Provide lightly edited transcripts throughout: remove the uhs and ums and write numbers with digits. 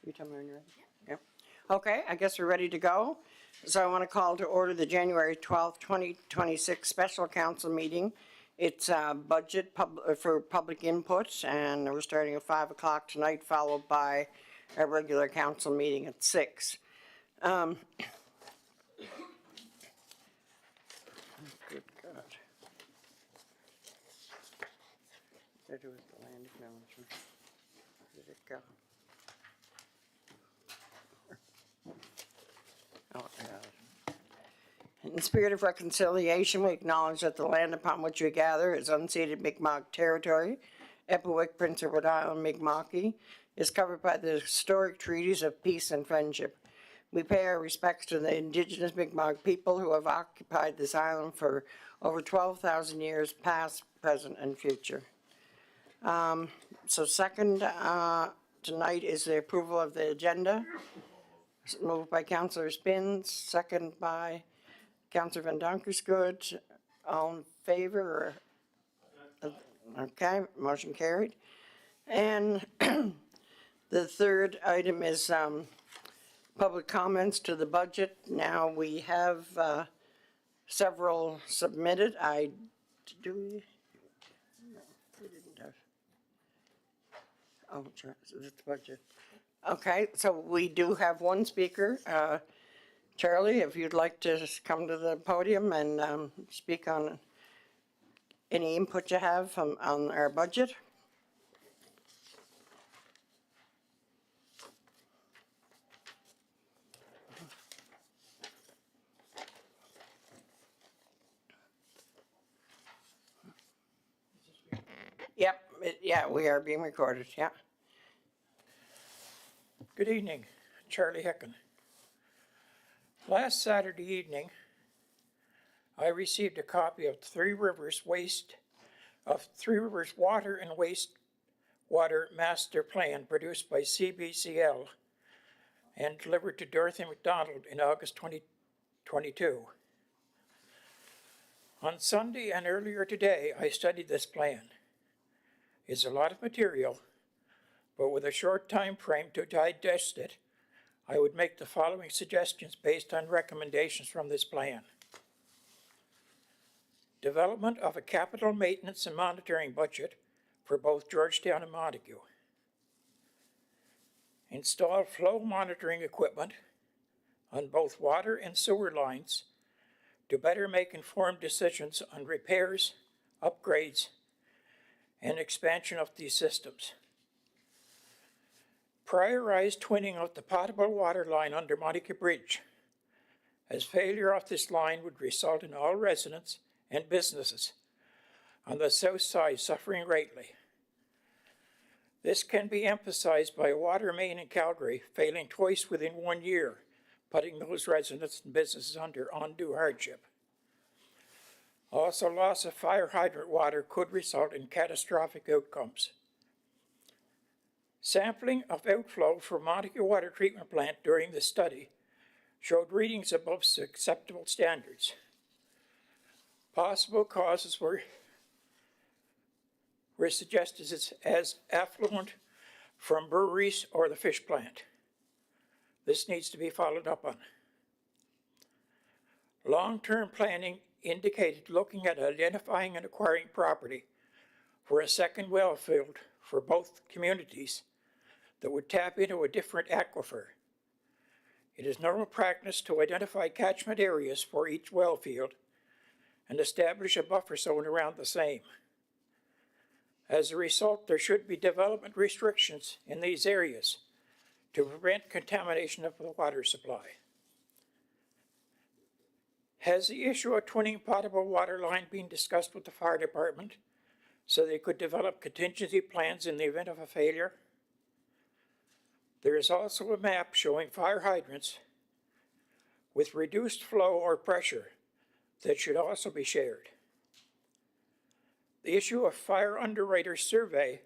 You tell me when you're ready. Yep. Okay, I guess we're ready to go. So I want to call to order the January 12th, 2026 special council meeting. It's budget for public input, and we're starting at 5 o'clock tonight, followed by a regular council meeting at 6. Good God. There was the land acknowledgement. Where did it go? Oh, God. In the spirit of reconciliation, we acknowledge that the land upon which we gather is unceded Mi'kmaq territory. Epiwik, Prince of Rhode Island, Mi'kmaqi, is covered by the historic treaties of peace and friendship. We pay our respects to the indigenous Mi'kmaq people who have occupied this island for over 12,000 years, past, present, and future. So second tonight is the approval of the agenda. Moved by Councillor Spins, second by Councillor Van Donkersgoed. All in favor? Okay, motion carried. And the third item is public comments to the budget. Now we have several submitted. Do we? No, we didn't have. Oh, sure, it's the budget. Okay, so we do have one speaker. Charlie, if you'd like to come to the podium and speak on any input you have on our budget. Yep, yeah, we are being recorded, yeah. Good evening, Charlie Hicken. Last Saturday evening, I received a copy of Three Rivers Water and Wastewater Master Plan produced by CBCL and delivered to Dorothy McDonald in August 2022. On Sunday and earlier today, I studied this plan. It's a lot of material, but with a short time frame to digest it, I would make the following suggestions based on recommendations from this plan. Development of a capital maintenance and monitoring budget for both Georgetown and Montague. Install flow monitoring equipment on both water and sewer lines to better make informed decisions on repairs, upgrades, and expansion of these systems. Prioritize twinning of the potable water line under Montague Bridge, as failure of this line would result in all residents and businesses on the south side suffering greatly. This can be emphasized by a water main in Calgary failing twice within 1 year, putting those residents and businesses under undue hardship. Also, loss of fire hydrant water could result in catastrophic outcomes. Sampling of outflow from Montague Water Treatment Plant during the study showed readings above acceptable standards. Possible causes were suggested as effluent from breweries or the fish plant. This needs to be followed up on. Long-term planning indicated looking at identifying and acquiring property for a second well field for both communities that would tap into a different aquifer. It is normal practice to identify catchment areas for each well field and establish a buffer zone around the same. As a result, there should be development restrictions in these areas to prevent contamination of the water supply. Has the issue of twinning potable water line been discussed with the fire department so they could develop contingency plans in the event of a failure? There is also a map showing fire hydrants with reduced flow or pressure that should also be shared. The issue of fire underwriter survey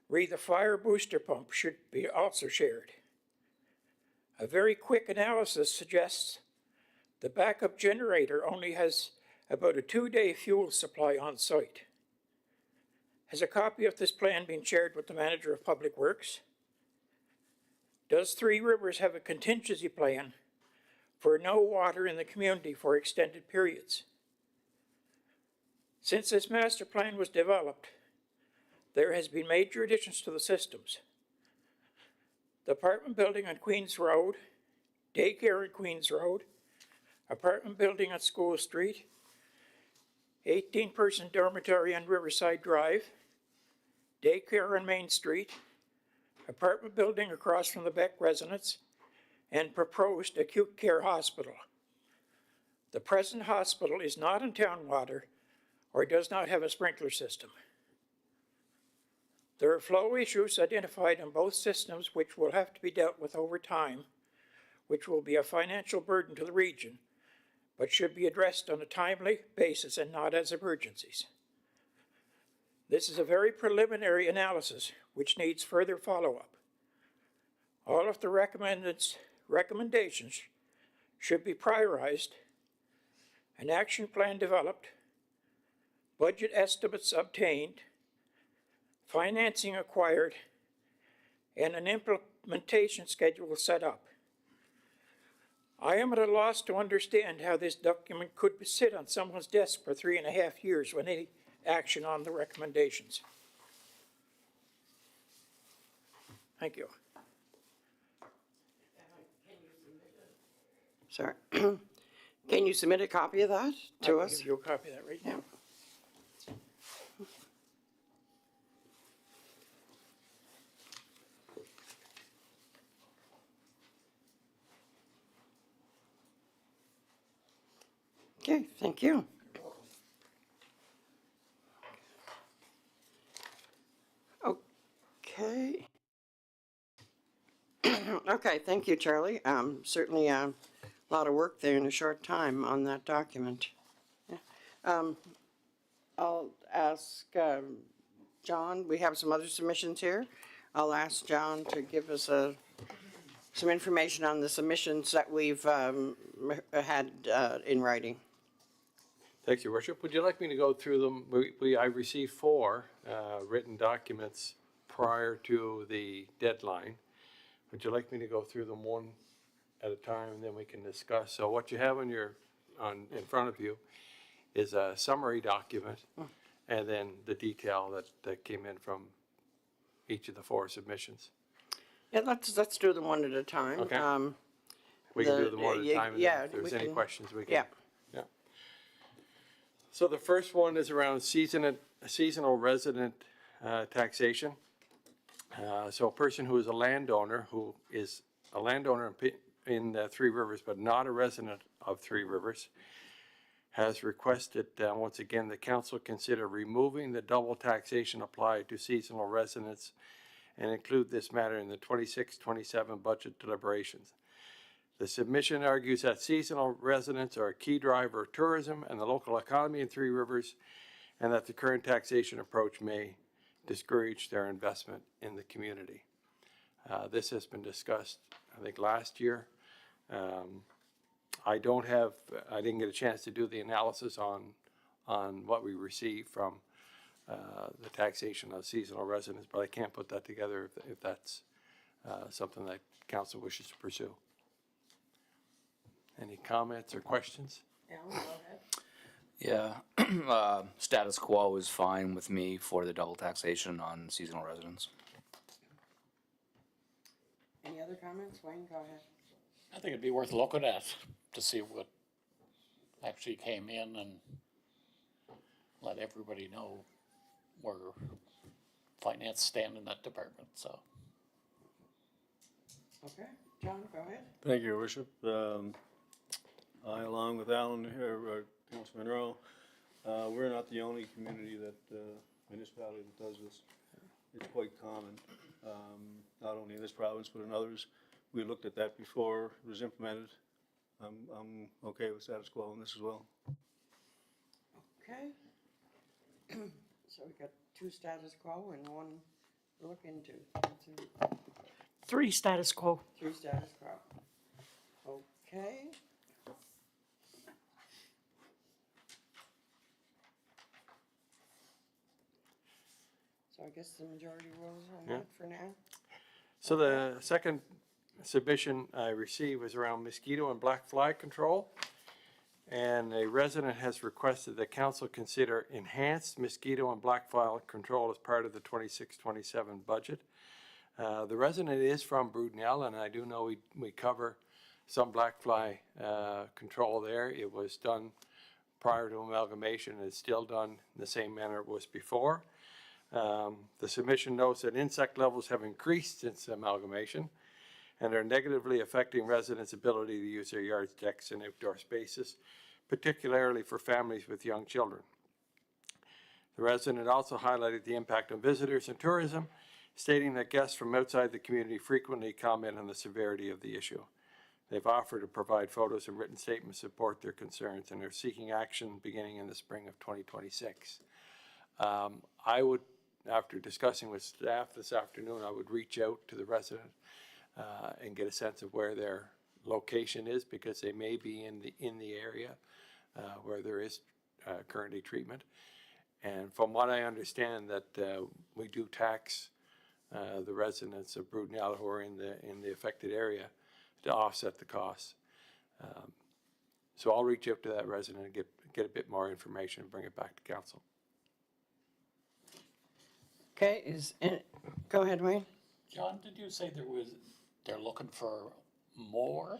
re the fire booster pump should be also shared. A very quick analysis suggests the backup generator only has about a 2-day fuel supply on site. Has a copy of this plan been shared with the Manager of Public Works? Does Three Rivers have a contingency plan for no water in the community for extended periods? Since this master plan was developed, there has been major additions to the systems. The apartment building on Queens Road, daycare on Queens Road, apartment building on School Street, 18-person dormitory on Riverside Drive, daycare on Main Street, apartment building across from the Beck residence, and proposed acute care hospital. The present hospital is not in town water or does not have a sprinkler system. There are flow issues identified in both systems which will have to be dealt with over time, which will be a financial burden to the region, but should be addressed on a timely basis and not as emergencies. This is a very preliminary analysis which needs further follow-up. All of the recommendations should be prioritized, an action plan developed, budget estimates obtained, financing acquired, and an implementation schedule set up. I am at a loss to understand how this document could sit on someone's desk for 3.5 years with any action on the recommendations. Thank you. Sorry. Can you submit a copy of that to I can us? give you a copy of that right now. Okay, thank you. Okay. Okay, thank you, Charlie. Certainly a lot of work there in a short time on that document. Yeah. I'll ask John, we have some other submissions here. I'll ask John to give us some information on the submissions that we've had in writing. Thank you, Worship. Would you like me to go through them? I received 4 written documents prior to the deadline. Would you like me to go through them one at a time and then we can discuss? So what you have in front of you is a summary document and then the detail that came in from each of the 4 submissions. Yeah, let's do them one at a time. Okay. We can do them one at a time, and yeah, then if there's any questions, we can. Yeah. So the first one is around seasonal resident taxation. So a person who is a landowner in Three Rivers, but not a resident of Three Rivers, has requested, once again, the council consider removing the double taxation applied to seasonal residents and include this matter in the 26-27 budget deliberations. The submission argues that seasonal residents are a key driver of tourism and the local economy in Three Rivers, and that the current taxation approach may discourage their investment in the community. This has been discussed, I think, last year. I didn't get a chance to do the analysis on what we received from the taxation of seasonal residents, but I can't put that together if that's something that council wishes to pursue. Any comments or questions? Alan, go ahead. Yeah, status quo is fine with me for the double taxation on seasonal residents. Any other comments? Wayne, go ahead. I think it'd be worth looking at to see what actually came in and let everybody know where finance stand in that department, so. Okay, John, go ahead. Thank you, Your Worship. I, along with Alan here, Councilman Rowe, we're not the only community municipality that does this. It's quite common, not only in this province, but in others. We looked at that before it was implemented. I'm okay with status quo on this as well. Okay. So we got 2 status quo and 1 to look into. 3 status quo. 3 status quo. Okay. So I guess the majority rules on that for now. So the second submission I received was around mosquito and black fly control. And a resident has requested that council consider enhanced mosquito and black fly control as part of the 26-27 budget. The resident is from Brudenell, and I do know we cover some black fly control there. It was done prior to amalgamation, and it's still done in the same manner it was before. The submission notes that insect levels have increased since amalgamation and are negatively affecting residents' ability to use their yards, decks, and outdoor spaces, particularly for families with young children. The resident also highlighted the impact on visitors and tourism, stating that guests from outside the community frequently comment on the severity of the issue. They've offered to provide photos and written statements to support their concerns, and are seeking action beginning in the spring of 2026. I would, after discussing with staff this afternoon, I would reach out to the resident and get a sense of where their location is, because they may be in the area where there is currently treatment. And from what I understand, that we do tax the residents of Brudenell who are in the affected area to offset the costs. So I'll reach out to that resident and get a bit more information and bring it back to council. Okay, go ahead, Wayne. John, did you say they're looking for more?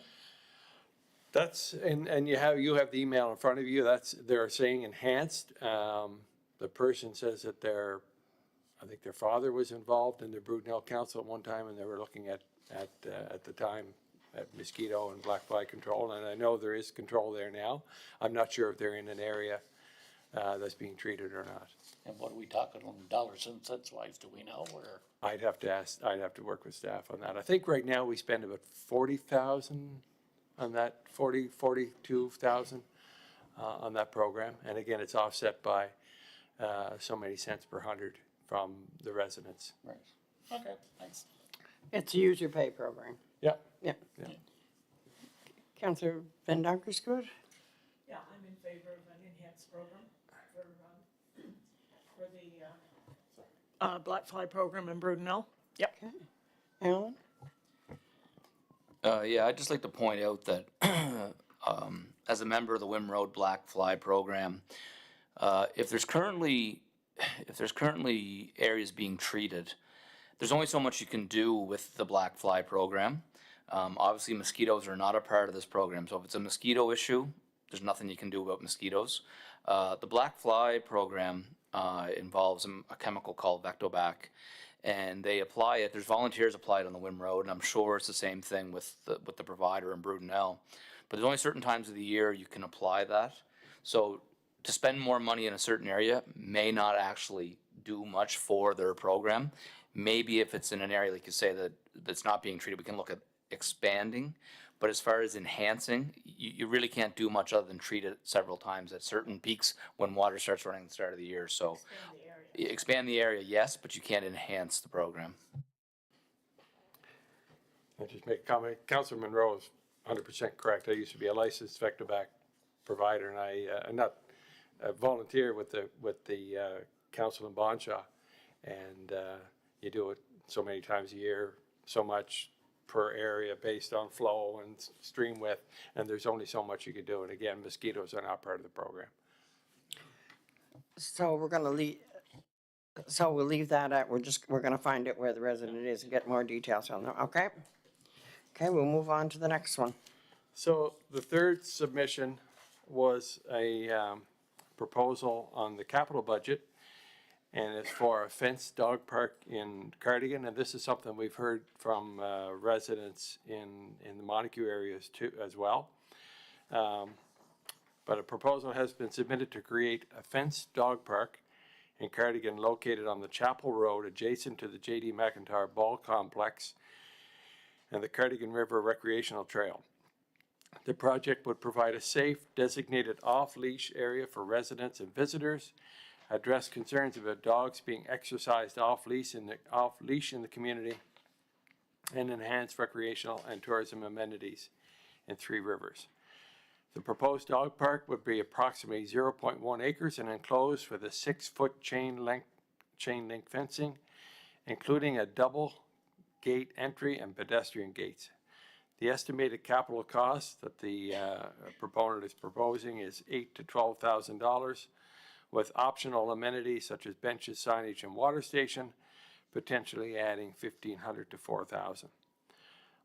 That's, and you have the email in front of you, they're saying enhanced. The person says that I think their father was involved in the Brudenell Council at one time, and they were looking at the time at mosquito and black fly control, and I know there is control there now. I'm not sure if they're in an area that's being treated or not. And what are we talking on dollars and cents wise, do we know, or? I'd have to work with staff on that. I think right now we spend about 40,000 on that, 42,000 on that program. And again, it's offset by so many cents per 100 from the residents. Right. Okay, thanks. It's a user pay program. Yeah. Yeah. Councillor Van Donkersgoed? Yeah, I'm in favor of an enhanced program for the black fly program in Brudenell. Yep. Okay. Alan? Yeah, I'd just like to point out that as a member of the Wim Road Black Fly Program, if there's currently areas being treated, there's only so much you can do with the Black Fly Program. Obviously, mosquitoes are not a part of this program, so if it's a mosquito issue, there's nothing you can do about mosquitoes. The Black Fly Program involves a chemical called Vectobac, and they apply it. There's volunteers applied on the Wim Road, and I'm sure it's the same thing with the provider in Brudenell. But there's only certain times of the year you can apply that. So to spend more money in a certain area may not actually do much for their program. Maybe if it's in an area, like you say, that's not being treated, we can look at expanding. But as far as enhancing, you really can't do much other than treat it several times at certain peaks when water starts running at the start of the year. So expand the area, yes, but you can't enhance the program. I'll just make a comment. Councilor Monroe is 100% correct. I used to be a licensed Vectobac provider, and I'm not a volunteer with the council in Bonshaw, and you do it so many times a year, so much per area based on flow and stream width, and there's only so much you can do. And again, mosquitoes are not part of the program. So we're gonna leave, so we'll leave that at, we're gonna find out where the resident is and get more details on them, okay? Okay, we'll move on to the next one. So the third submission was a proposal on the capital budget, and it's for a fenced dog park in Cardigan, and this is something we've heard from residents in the Montague areas too, as well. But a proposal has been submitted to create a fenced dog park in Cardigan located on the Chapel Road adjacent to the J.D. McIntyre Ball Complex and the Cardigan River Recreational Trail. The project would provide a safe, designated off-leash area for residents and visitors, address concerns about dogs being exercised off-leash in the community, and enhance recreational and tourism amenities in Three Rivers. The proposed dog park would be approximately 0.1 acres and enclosed with a 6-foot chain link fencing, including a double gate entry and pedestrian gates. The estimated capital cost that the proponent is proposing is $8,000 to $12,000, with optional amenities such as benches, signage, and water station, potentially adding $1,500 to $4,000.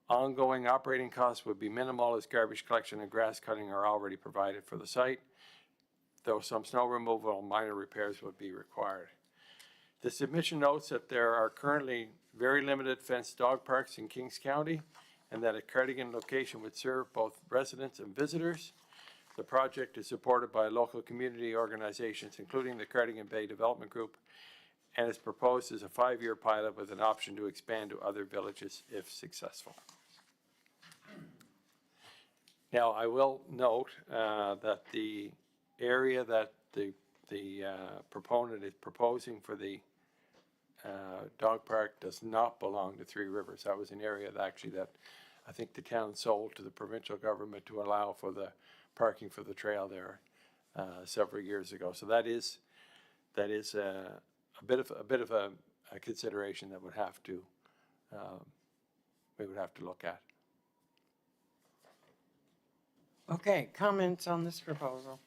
Ongoing operating costs would be minimal as garbage collection and grass cutting are already provided for the site, though some snow removal and minor repairs would be required. The submission notes that there are currently very limited fenced dog parks in Kings County, and that a Cardigan location would serve both residents and visitors. The project is supported by local community organizations, including the Cardigan Bay Development Group, and is proposed as a 5-year pilot with an option to expand to other villages if successful. Now, I will note that the area that the proponent is proposing for the dog park does not belong to Three Rivers. That was an area that actually that I think the town sold to the provincial government to allow for the parking for the trail there several years ago. So that is a bit of a consideration that would have to we would have to look at. Okay, comments on this proposal?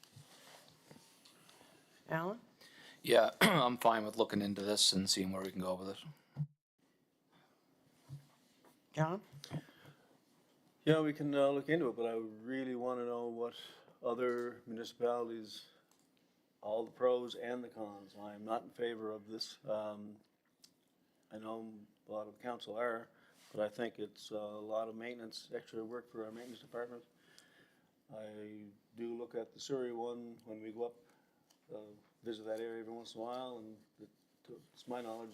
Alan? Yeah, I'm fine with looking into this and seeing where we can go with it. John? Yeah, we can look into it, but I really want to know what other municipalities, all the pros and the cons. I'm not in favor of this. I know a lot of council are, but I think it's a lot of maintenance, extra work for our maintenance department. I do look at the Surrey one when we go up, visit that area every once in a while, and to my knowledge,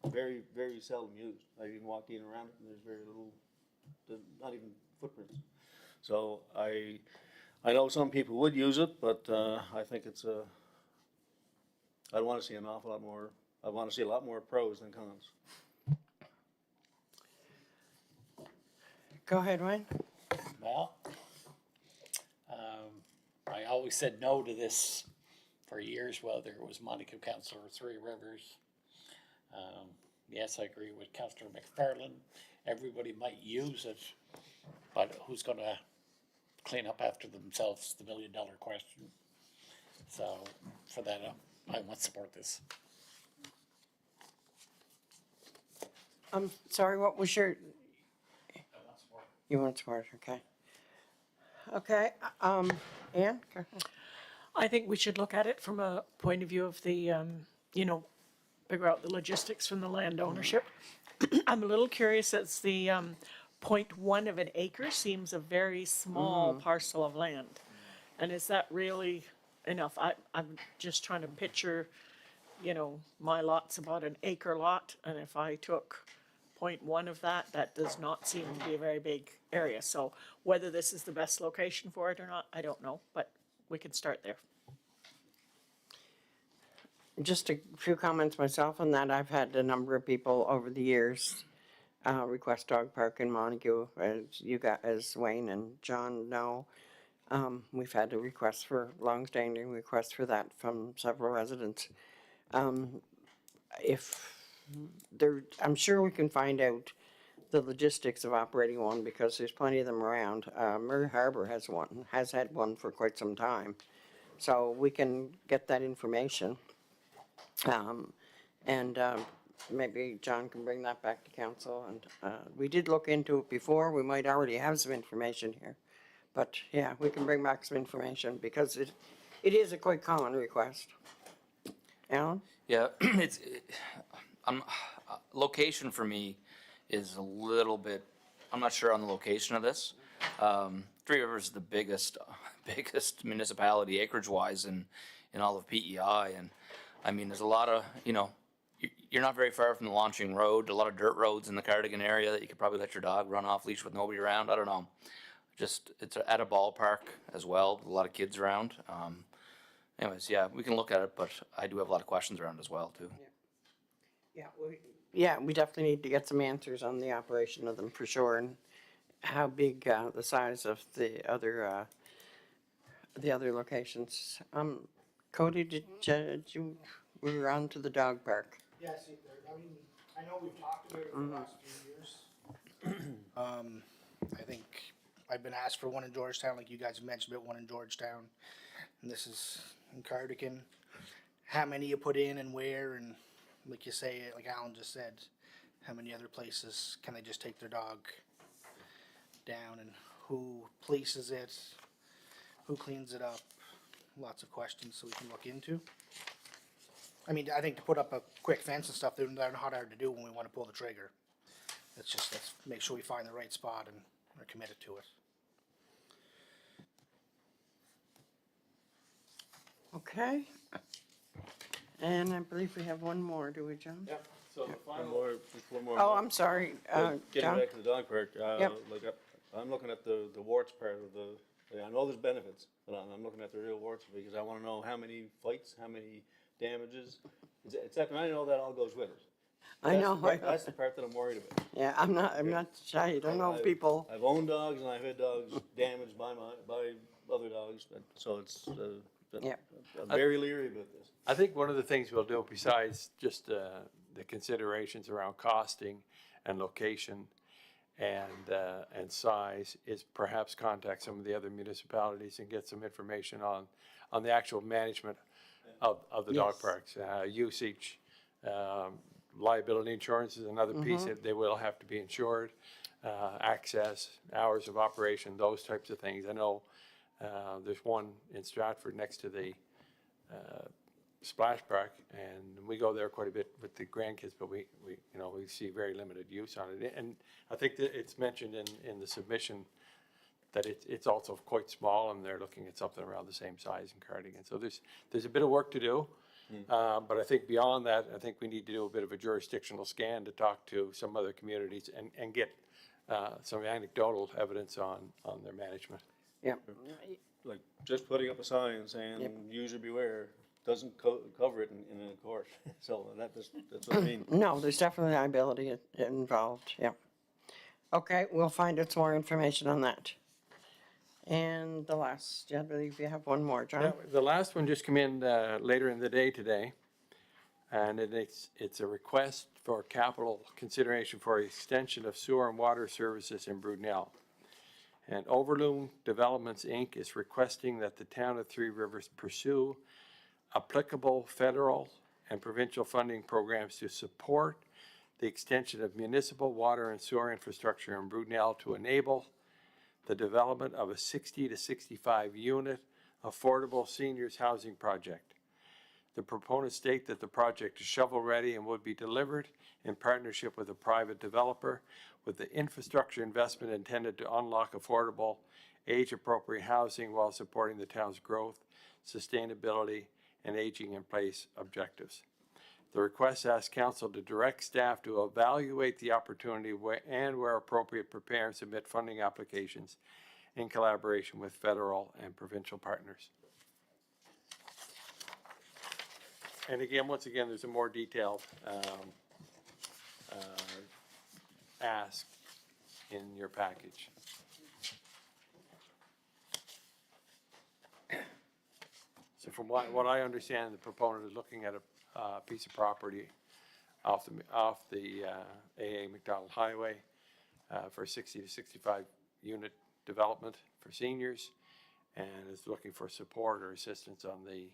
very, very seldom used. I even walk in around it and there's very little, not even footprints. So I know some people would use it, but I think it's I'd want to see an awful lot more, I want to see a lot more pros than cons. Go ahead, Wayne. Well, I always said no to this for years, whether it was Monica Council or Three Rivers. Yes, I agree with Councillor McFarland. Everybody might use it, but who's going to clean up after themselves? The $1 million question. So for that, I won't support this. I'm sorry, what was your? You want support, okay. Okay, Ann? Go ahead. I think we should look at it from a point of view of the, figure out the logistics from the land ownership. I'm a little curious, as the 0.1 of an acre seems a very small parcel of land. And is that really enough? I'm just trying to picture, my lot's about an acre lot, and if I took 0.1 of that, that does not seem to be a very big area. So whether this is the best location for it or not, I don't know, but we can start there. Just a few comments myself on that. I've had a number of people over the years request dog park in Montague, as Wayne and John know. We've had a request long-standing request for that from several residents. I'm sure we can find out the logistics of operating one because there's plenty of them around. Murray Harbor has had one for quite some time. So we can get that information. Maybe John can bring that back to council. And we did look into it before. We might already have some information here. But yeah, we can bring back some information because it is a quite common request. Alan? Yeah, location for me is a little bit, I'm not sure on the location of this. Three Rivers is the biggest municipality acreage-wise in all of PEI, and I mean, there's a lot of, you're not very far from the launching road, a lot of dirt roads in the Cardigan area that you could probably let your dog run off leash with nobody around. I don't know. Just, it's at a ballpark as well, a lot of kids around. Anyways, yeah, we can look at it, but I do have a lot of questions around as well, too. Yeah, we definitely need to get some answers on the operation of them for sure, and how big the size of the other locations. Cody, did you? We were on to the dog park. Yeah, see, I know we've talked about it for the last few years. I think I've been asked for one in Georgetown, like you guys have mentioned, but one in Georgetown. And this is in Cardigan. How many you put in and where, and like you say, like Alan just said, how many other places can they just take their dog down, and who polices it, who cleans it up? Lots of questions so we can look into. I mean, I think to put up a quick fence and stuff, they're not hard to do when we want to pull the trigger. Let's make sure we find the right spot and are committed to it. Okay. And I believe we have one more, do we, John? Yep, so the One final. more, just one more. Oh, I'm sorry, Getting John. back to the dog park, Yep. like, I'm looking at the warts part of the, I know there's benefits, but I'm looking at the real warts because I wanna know how many fights, how many damages. It's that, and I know that all goes with it. I know. That's the part that I'm worried about. Yeah, I'm not shy, I don't know if people, I've owned dogs and I've had dogs damaged by other dogs, so it's, Yeah. I'm very leery about this. I think one of the things we'll do, besides just the considerations around costing and location and size, is perhaps contact some of the other municipalities and get some information on the actual management of the dog Yes. parks, usage, liability insurance is another piece that they will have to be insured, access, hours of operation, those types of things. I know there's one in Stratford next to the splash park, and we go there quite a bit with the grandkids, but we see very limited use on it. And I think that it's mentioned in the submission that it's also quite small, and they're looking at something around the same size in Cardigan. So there's a bit of work to do. But I think beyond that, I think we need to do a bit of a jurisdictional scan to talk to some other communities and get some anecdotal evidence on their management. yeah, Like, just putting up a sign saying, user beware, doesn't cover it in a court. So that's what I mean. no, there's definitely liability involved, yeah. Okay, we'll find out some more information on that. And the last, I believe you have one more, John. The last one just came in later in the day today, and it's a request for capital consideration for extension of sewer and water services in Brunel. And Overloom Developments, Inc. is requesting that the town of Three Rivers pursue applicable federal and provincial funding programs to support the extension of municipal water and sewer infrastructure in Brunel to enable the development of a 60 to 65 unit affordable seniors housing project. The proponents state that the project is shovel-ready and would be delivered in partnership with a private developer, with the infrastructure investment intended to unlock affordable, age-appropriate housing while supporting the town's growth, sustainability, and aging-in-place objectives. The request asks council to direct staff to evaluate the opportunity and where appropriate, prepare and submit funding applications in collaboration with federal and provincial partners. And again, once again, there's a more detailed ask in your package. So from what I understand, the proponent is looking at a piece of property off the AA McDonald Highway for 60 to 65 unit development for seniors, and is looking for support or assistance on the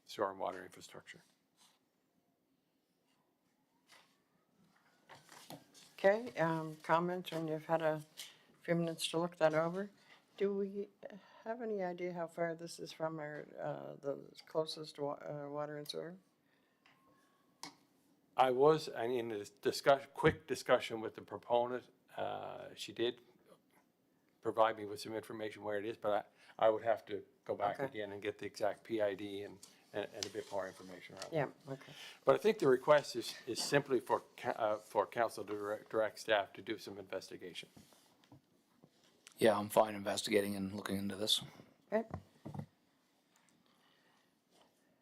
sewer and water infrastructure. Okay, comments when you've had a few minutes to look that over? Do we have any idea how far this is from our, the closest water and sewer? I in a quick discussion with the proponent, she did provide me with some information where it is, but I would have to go back Okay. again and get the exact PID and a bit more information around it. Yeah, okay. But I think the request is simply for council to direct staff to do some investigation. Yeah, I'm fine investigating and looking into this. Okay.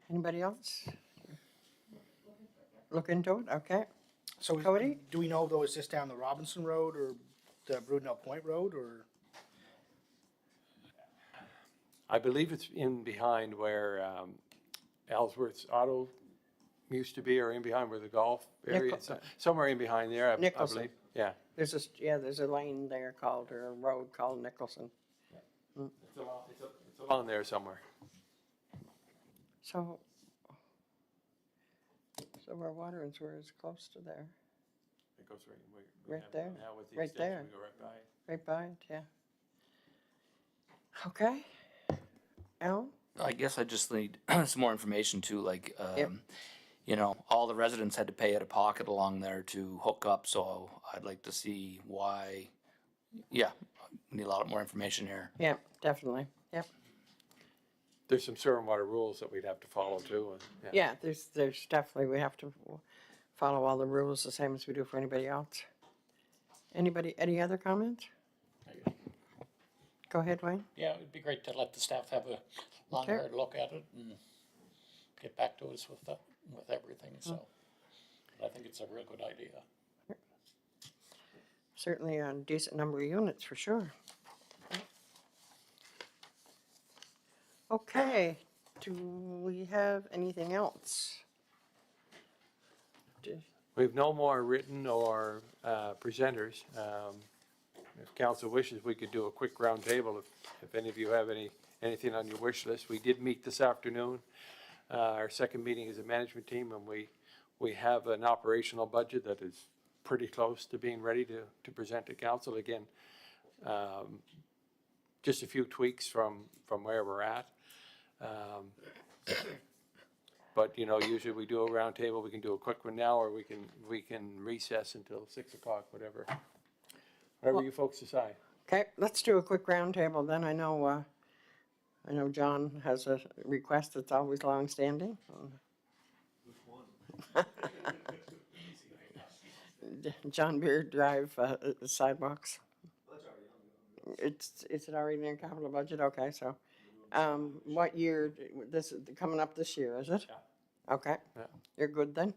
Anybody else? Look into it, okay. So Cody? do we know though, is this down the Robinson Road or the Brunel Point Road, or? I believe it's in behind where Ellsworth's Auto used to be, or in behind where the golf area is. Nicholson. Somewhere in behind there, I Nicholson. believe. Yeah. There's a lane there called, or a road called Nicholson. It's along there somewhere. So our water and sewer is close to there, It goes we Right have- there. Now with the Right extension, there. we go right by it. right by it, yeah. Okay. Alan? I guess I just need some more information too, like, Yep. you know, all the residents had to pay out of pocket along there to hook up, so I'd like to see why. Yeah, need a lot more information here. Yeah, definitely, yep. There's some sewer and water rules that we'd have to follow too. And, Yeah, there's definitely, we have to follow all the rules the same as we do for anybody else. Any other comments? Go ahead, Wayne. Yeah, it'd be great to let the staff have a long, Okay. hard look at it and get back to us with that, with everything, so. I think it's a real good idea. Certainly a decent number of units, for sure. Okay, do we have anything else? we have no more written or presenters. If council wishes, we could do a quick roundtable if any of you have anything on your wish list. We did meet this afternoon. Our second meeting as a management team, and we have an operational budget that is pretty close to being ready to present to council again. Just a few tweaks from where we're at. But, you know, usually we do a roundtable, we can do a quick one now, or we can recess until 6 o'clock, whatever you folks decide. Okay, let's do a quick roundtable then. I know John has a request that's always long-standing. John Beard Drive sidewalks. Is it already in capital budget? Okay, so, what year, this, coming up this year, is it? Yeah. Okay. Yeah. You're good then?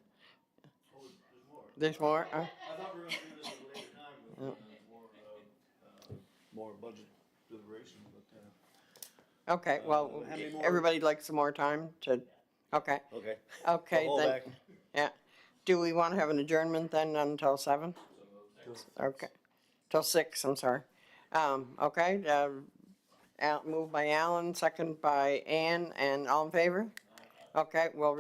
There's more? I thought we were gonna do this at a later time with more budget deliberation, but, Okay, well, how many more? everybody likes some more time to, okay. okay. Okay, Hold then, back. yeah. Do we want to have an adjournment then until 7? Okay, till 6, I'm sorry. Okay, moved by Alan, second by Ann, and all in favor? Okay, we'll